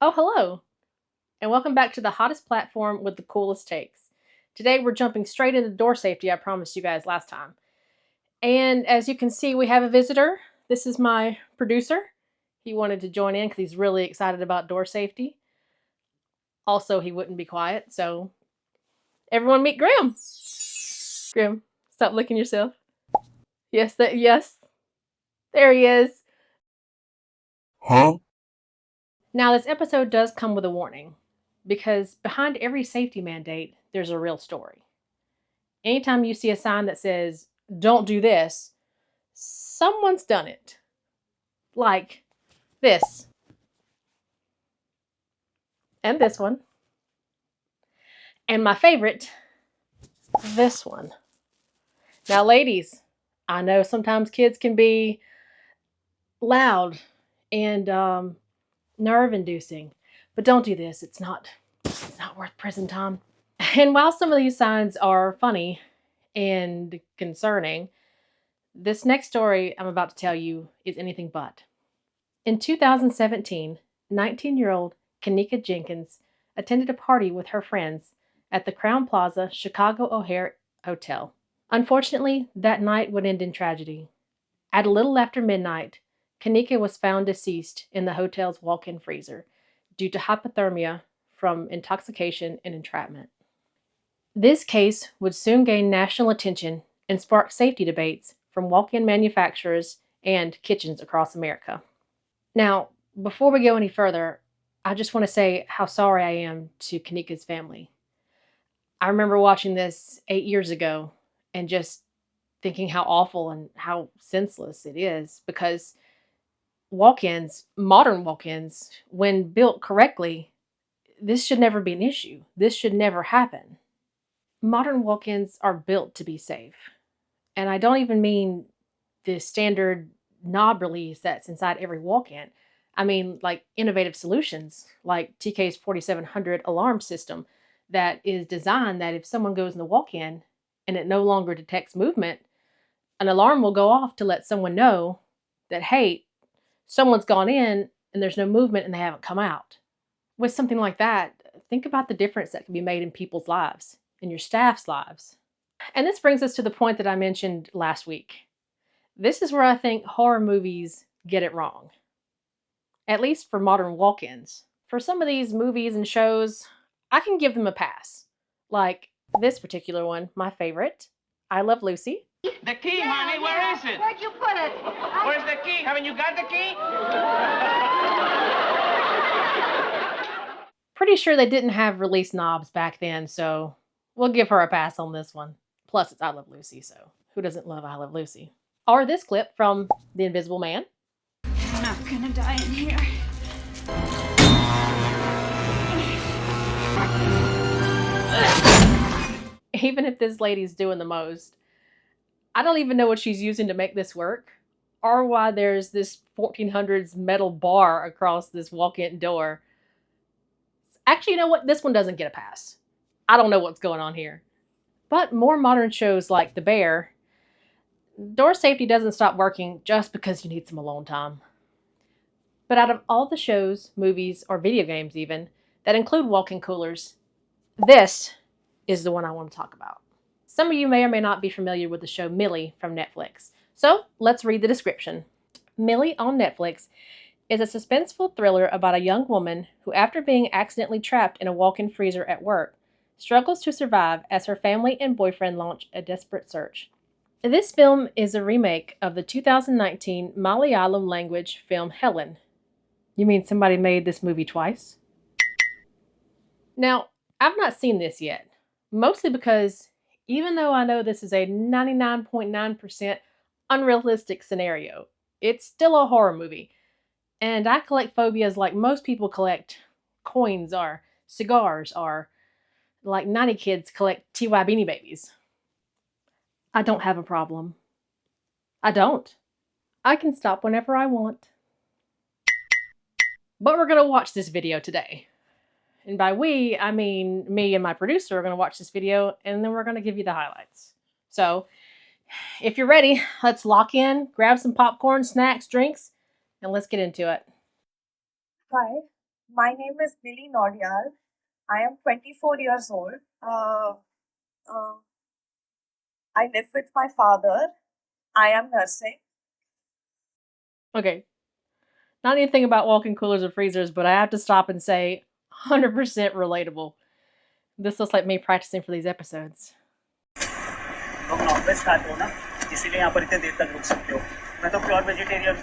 Oh, hello, and welcome back to the hottest platform with the coolest takes. Today we're jumping straight into door safety, I promised you guys last time. And as you can see, we have a visitor. This is my producer. He wanted to join in because he's really excited about door safety. Also, he wouldn't be quiet, so everyone meet Graham. Graham, stop licking yourself. Yes. There he is. Huh? Now, this episode does come with a warning because behind every safety mandate, there's a real story. Anytime you see a sign that says, don't do this, someone's done it. Like this, and this one, and my favorite, this one. Now, ladies, I know sometimes kids can be loud and nerve inducing, but don't do this. It's not worth prison time. And while some of these signs are funny and concerning, this next story I'm about to tell you is anything but. In 2017, 19-year-old Kanika Jenkins attended a party with her friends at the Crowne Plaza Chicago O'Hare Hotel. Unfortunately, that night would end in tragedy. At a little after midnight, Kanika was found deceased in the hotel's walk-in freezer due to hypothermia from intoxication and entrapment. This case would soon gain national attention and spark safety debates from walk-in manufacturers and kitchens across America. Now, before we go any further, I just want to say how sorry I am to Kanika's family. I remember watching this 8 years ago and just thinking how awful and how senseless it is because walk ins, modern walk ins, when built correctly, this should never be an issue. This should never happen. Modern walk ins are built to be safe. And I don't even mean the standard knob release that's inside every walk-in. I mean, like innovative solutions, like TK's 4700 alarm system that is designed that if someone goes in the walk-in and it no longer detects movement, an alarm will go off to let someone know that, hey, someone's gone in and there's no movement and they haven't come out. With something like that, think about the difference that can be made in people's lives, in your staff's lives. And this brings us to the point that I mentioned last week. This is where I think horror movies get it wrong, at least for modern walk ins. For some of these movies and shows, I can give them a pass. Like this particular one, my favorite, I Love Lucy. The key, honey, where is it? Where'd you put it? Where's the key? Haven't you got the key? Pretty sure they didn't have release knobs back then, so we'll give her a pass on this one. Plus, it's I Love Lucy, so who doesn't love I Love Lucy? Or this clip from The Invisible Man. I'm not gonna die in here. Even if this lady's doing the most, I don't even know what she's using to make this work, or why there's this 1400s metal bar across this walk-in door. Actually, you know what? This one doesn't get a pass. I don't know what's going on here. But more modern shows like The Bear, door safety doesn't stop working just because you need some alone time. But out of all the shows, movies, or video games even, that include walk-in coolers, this is the one I want to talk about. Some of you may or may not be familiar with the show Millie from Netflix. So let's read the description. Millie on Netflix is a suspenseful thriller about a young woman who, after being accidentally trapped in a walk-in freezer at work, struggles to survive as her family and boyfriend launch a desperate search. This film is a remake of the 2019 Malayalam language film Helen. You mean somebody made this movie twice? Now, I've not seen this yet, mostly because even though I know this is a 99.9% unrealistic scenario, it's still a horror movie. And I collect phobias like most people collect coins or cigars or like 90 kids collect TY Beanie Babies. I don't have a problem. I don't. I can stop whenever I want. But we're going to watch this video today. And by we, I mean me and my producer are going to watch this video and then we're going to give you the highlights. So, if you're ready, let's lock in, grab some popcorn, snacks, drinks, and let's get into it. Hi. My name is Billy Nordial. I am 24 years old. Uh, I live with my father. I am nursing. Okay, not anything about walk-in coolers or freezers, but I have to stop and say 100% relatable. This looks like me practicing for these episodes. तुम nonveg खाते हो ना, इसीलिए यहाँ पर इतने देर तक रुक सकते हो। मैं तो प्योर वेजिटेरियन,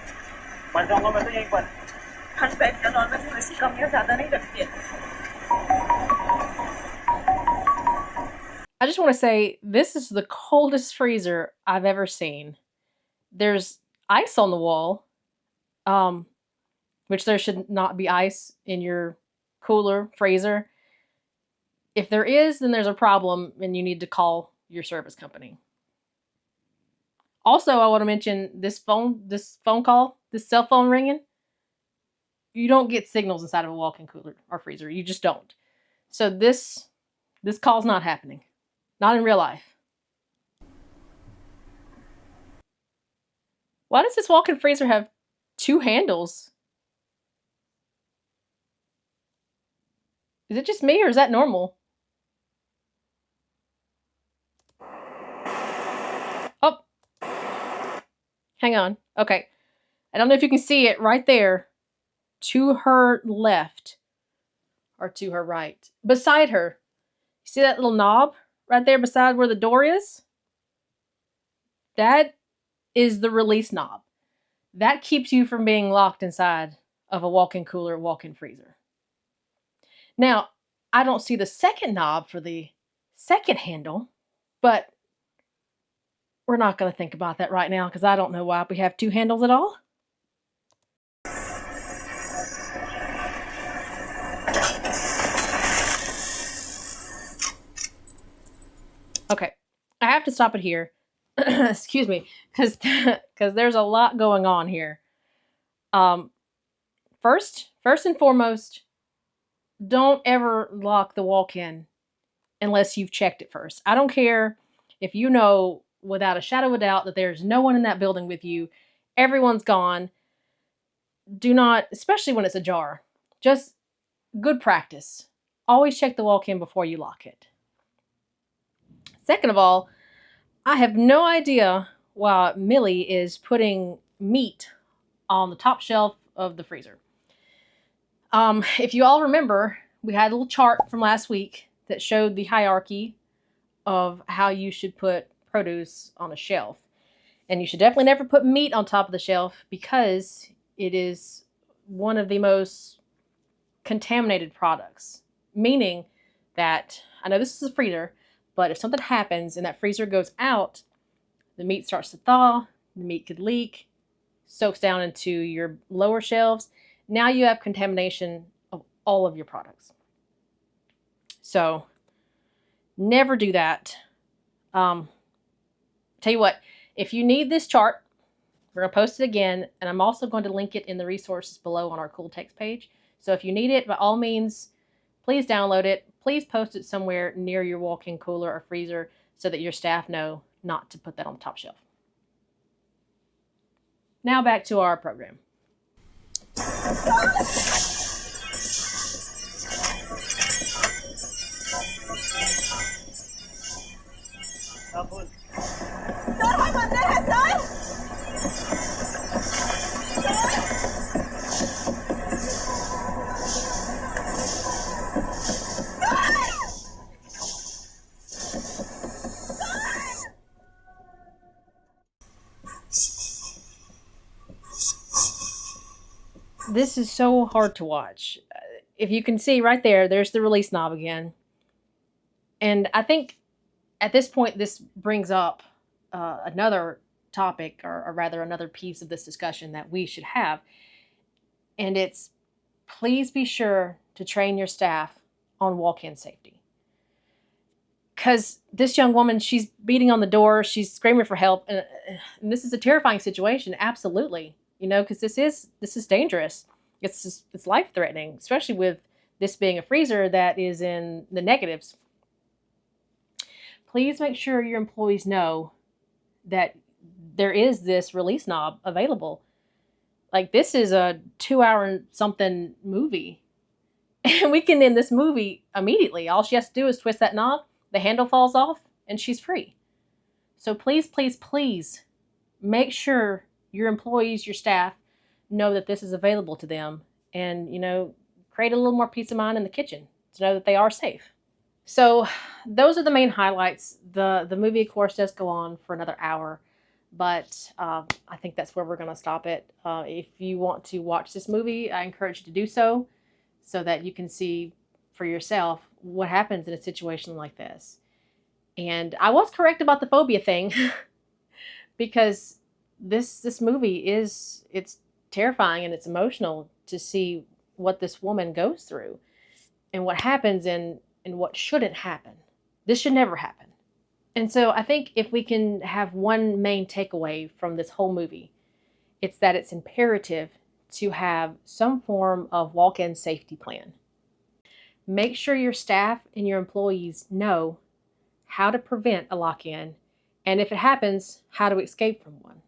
मर जाऊंगा मैं तो यहीं पर। हम वेज या नॉन वेज में वैसी कमियां ज्यादा नहीं रखती है। I just want to say this is the coldest freezer I've ever seen. There's ice on the wall, which there should not be ice in your cooler freezer. If there is, then there's a problem and you need to call your service company. Also, I want to mention this phone call, this cell phone ringing. You don't get signals inside of a walk-in cooler or freezer. You just don't. So this call's not happening. Not in real life. Why does this walk-in freezer have 2 handles? Is it just me or is that normal? Oh, hang on. Okay. I don't know if you can see it right there to her left or to her right. Beside her. You see that little knob right there beside where the door is? That is the release knob. That keeps you from being locked inside of a walk-in cooler, walk-in freezer. Now, I don't see the second knob for the second handle, but we're not going to think about that right now because I don't know why we have 2 handles at all. Okay, I have to stop it here. Excuse me, because there's a lot going on here. First and foremost, don't ever lock the walk-in unless you've checked it first. I don't care if you know without a shadow of a doubt that there's no one in that building with you, everyone's gone. Do not, especially when it's ajar, just good practice. Always check the walk-in before you lock it. Second of all, I have no idea why Millie is putting meat on the top shelf of the freezer. If you all remember, we had a little chart from last week that showed the hierarchy of how you should put produce on a shelf. And you should definitely never put meat on top of the shelf because it is one of the most contaminated products. Meaning that, I know this is a freezer, but if something happens and that freezer goes out, the meat starts to thaw, the meat could leak, soaks down into your lower shelves. Now you have contamination of all of your products. So never do that. Tell you what, if you need this chart, we're going to post it again, and I'm also going to link it in the resources below on our Cool Text page. So if you need it, by all means, please download it. Please post it somewhere near your walk-in cooler or freezer so that your staff know not to put that on the top shelf. Now back to our program. This is so hard to watch. If you can see right there, there's the release knob again. And I think at this point, this brings up another topic, or rather another piece of this discussion that we should have. And it's, please be sure to train your staff on walk-in safety. Because this young woman, she's beating on the door, she's screaming for help, and this is a terrifying situation, absolutely. You know, because this is dangerous. It's life-threatening, especially with this being a freezer that is in the negatives. Please make sure your employees know that there is this release knob available. Like, this is a 2-hour and something movie. And we can end this movie immediately. All she has to do is twist that knob, the handle falls off, and she's free. So please, please, please make sure your employees, your staff, know that this is available to them, and create a little more peace of mind in the kitchen to know that they are safe. So those are the main highlights. The movie, of course, does go on for another hour, but I think that's where we're going to stop it. If you want to watch this movie, I encourage you to do so that you can see for yourself what happens in a situation like this. And I was correct about the phobia thing because this movie it's terrifying and it's emotional to see what this woman goes through and what happens and what shouldn't happen. This should never happen. And so I think if we can have one main takeaway from this whole movie, it's that it's imperative to have some form of walk-in safety plan. Make sure your staff and your employees know how to prevent a lock-in, and if it happens, how to escape from one.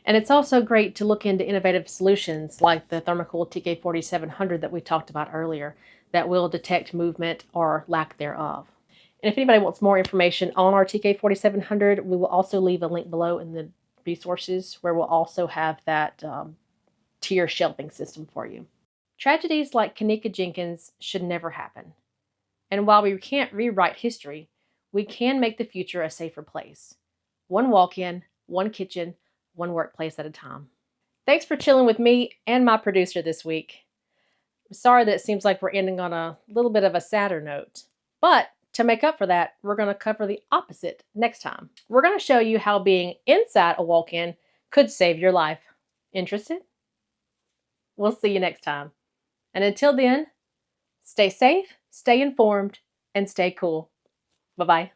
And it's also great to look into innovative solutions like the Thermo-Kool TK4700 that we talked about earlier that will detect movement or lack thereof. And if anybody wants more information on our TK4700, we will also leave a link below in the resources where we'll also have that tier shelving system for you. Tragedies like Kanika Jenkins should never happen. And while we can't rewrite history, we can make the future a safer place. One walk-in, one kitchen, one workplace at a time. Thanks for chilling with me and my producer this week. I'm sorry that it seems like we're ending on a little bit of a sadder note, but to make up for that, we're going to cover the opposite next time. We're going to show you how being inside a walk-in could save your life. Interested? We'll see you next time. And until then, stay safe, stay informed, and stay cool. Bye-bye.